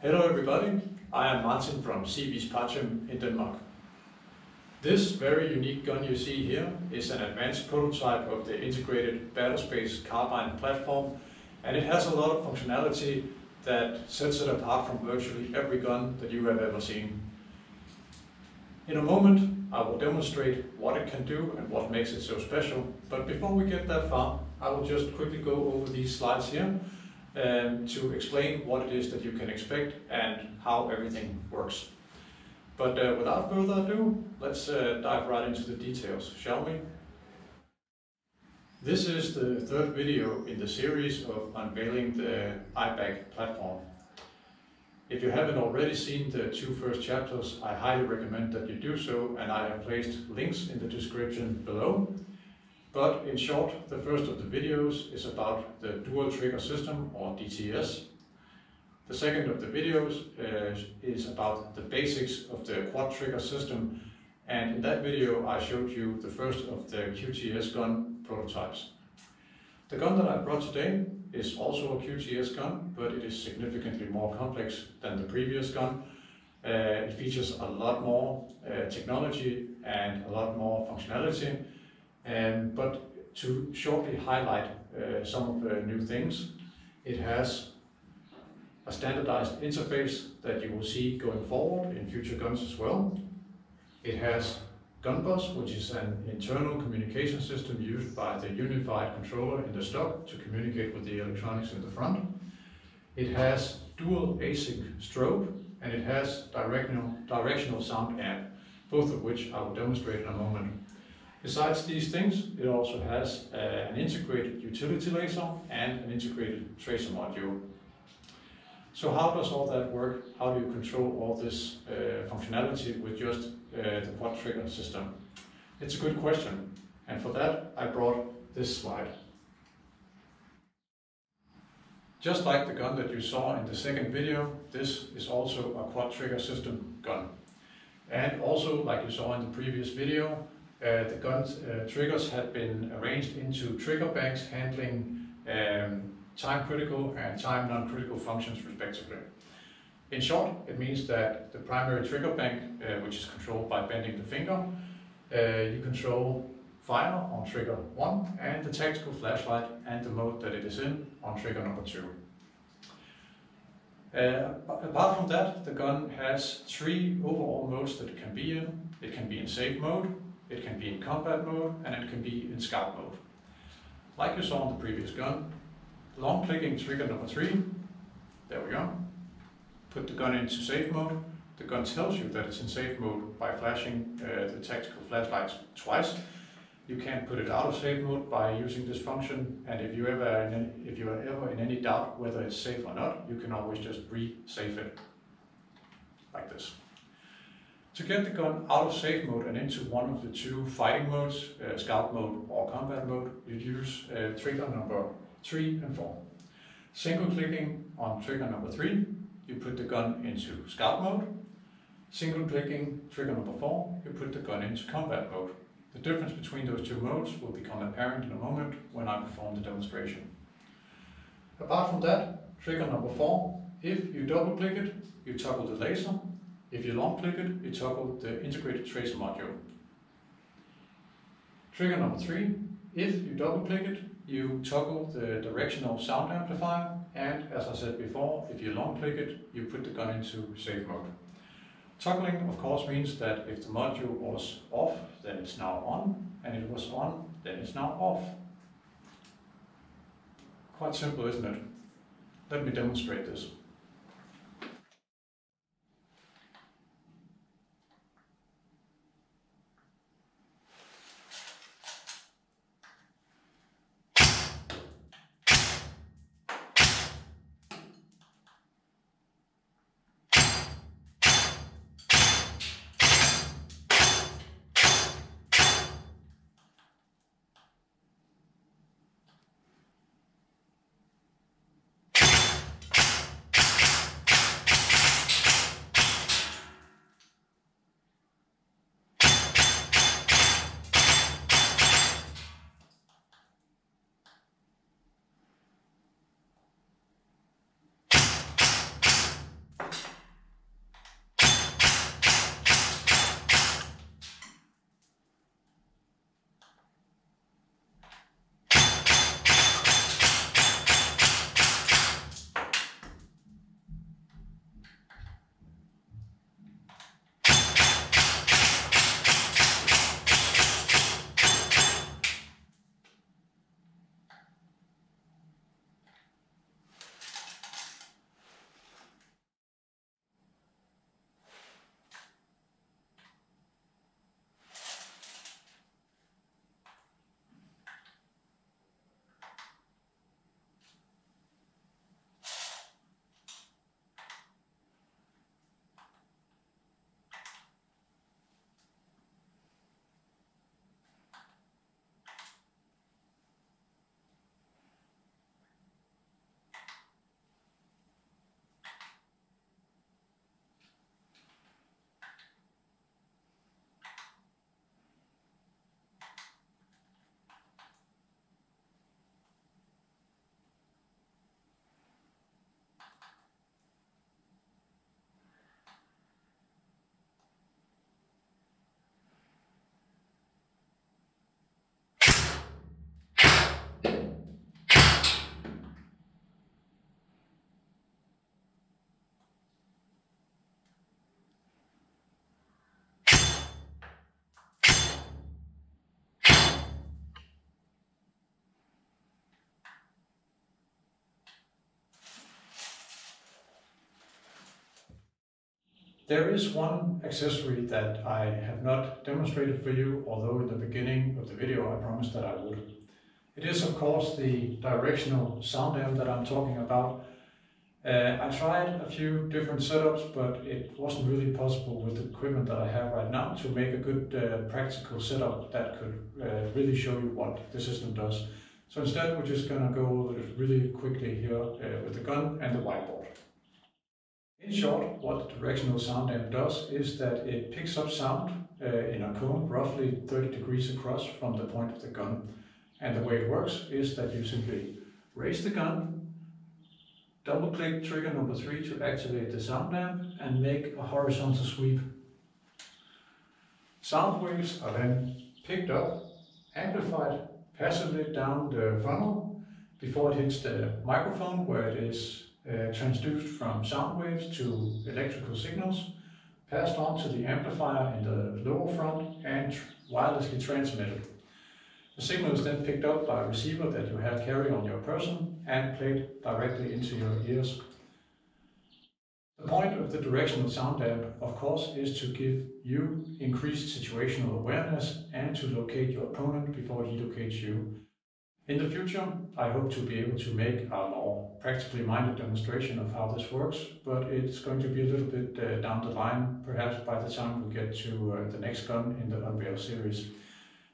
Hello everybody, I am Martin from CB's Pacem in Denmark. This very unique gun you see here is an advanced prototype of the integrated battlespace carbine platform, and it has a lot of functionality that sets it apart from virtually every gun that you have ever seen. In a moment I will demonstrate what it can do and what makes it so special, but before we get that far I will just quickly go over these slides here to explain what it is that you can expect and how everything works. But without further ado, let's dive right into the details, shall we? This is the third video in the series of unveiling the IBaC platform. If you haven't already seen the two first chapters, I highly recommend that you do so, and I have placed links in the description below. But in short, the first of the videos is about the dual trigger system, or DTS. The second of the videos is about the basics of the quad trigger system, and in that video I showed you the first of the QTS gun prototypes. The gun that I brought today is also a QTS gun, but it is significantly more complex than the previous gun. It features a lot more technology and a lot more functionality. But to shortly highlight some of the new things, it has a standardized interface that you will see going forward in future guns as well. It has gun bus, which is an internal communication system used by the unified controller in the stock to communicate with the electronics in the front. It has dual Async Strobe, and it has directional sound amp, both of which I will demonstrate in a moment. Besides these things, it also has an integrated utility laser and an integrated tracer module. So how does all that work? How do you control all this functionality with just the quad trigger system? It's a good question, and for that I brought this slide. Just like the gun that you saw in the second video, this is also a quad trigger system gun. And also, like you saw in the previous video, the gun's triggers have been arranged into trigger banks handling time-critical and time-non-critical functions respectively. In short, it means that the primary trigger bank, which is controlled by bending the finger, you control fire on trigger 1 and the tactical flashlight and the mode that it is in on trigger number 2. Apart from that, the gun has 3 overall modes that it can be in. It can be in safe mode, it can be in combat mode, and it can be in scout mode. Like you saw on the previous gun, long clicking trigger number 3, there we go, put the gun into safe mode. The gun tells you that it's in safe mode by flashing the tactical flashlights twice. You can't put it out of safe mode by using this function, and if you are ever in any doubt whether it's safe or not, you can always just re-safe it, like this. To get the gun out of safe mode and into one of the 2 fighting modes, scout mode or combat mode, you use trigger number 3 and 4. Single clicking on trigger number 3, you put the gun into scout mode. Single clicking trigger number 4, you put the gun into combat mode. The difference between those 2 modes will become apparent in a moment when I perform the demonstration. Apart from that, trigger number 4, if you double click it, you toggle the laser. If you long click it, you toggle the integrated tracer module. Trigger number 3, if you double click it, you toggle the directional sound amplifier, and as I said before, if you long click it, you put the gun into safe mode. Toggling of course means that if the module was off, then it's now on, and it was on, then it's now off. Quite simple, isn't it? Let me demonstrate this. There is one accessory that I have not demonstrated for you, although in the beginning of the video I promised that I would. It is of course the directional sound amp that I'm talking about. I tried a few different setups, but it wasn't really possible with the equipment that I have right now to make a good practical setup that could really show you what the system does. So instead we're just going to go over it really quickly here with the gun and the whiteboard. In short, what the directional sound amp does is that it picks up sound in a cone roughly 30 degrees across from the point of the gun. And the way it works is that you simply raise the gun, double click trigger number 3 to activate the sound amp and make a horizontal sweep. Sound waves are then picked up, amplified passively down the funnel before it hits the microphone, where it is transduced from sound waves to electrical signals, passed on to the amplifier in the lower front and wirelessly transmitted. The signal is then picked up by a receiver that you have carry on your person and played directly into your ears. The point of the directional sound amp, of course, is to give you increased situational awareness and to locate your opponent before he locates you. In the future, I hope to be able to make a more practically minded demonstration of how this works, but it's going to be a little bit down the line, perhaps by the time we get to the next gun in the Unveil series.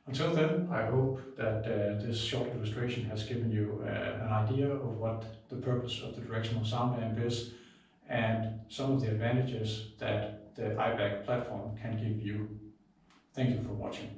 Until then, I hope that this short illustration has given you an idea of what the purpose of the directional sound amp is and some of the advantages that the IBaC platform can give you. Thank you for watching.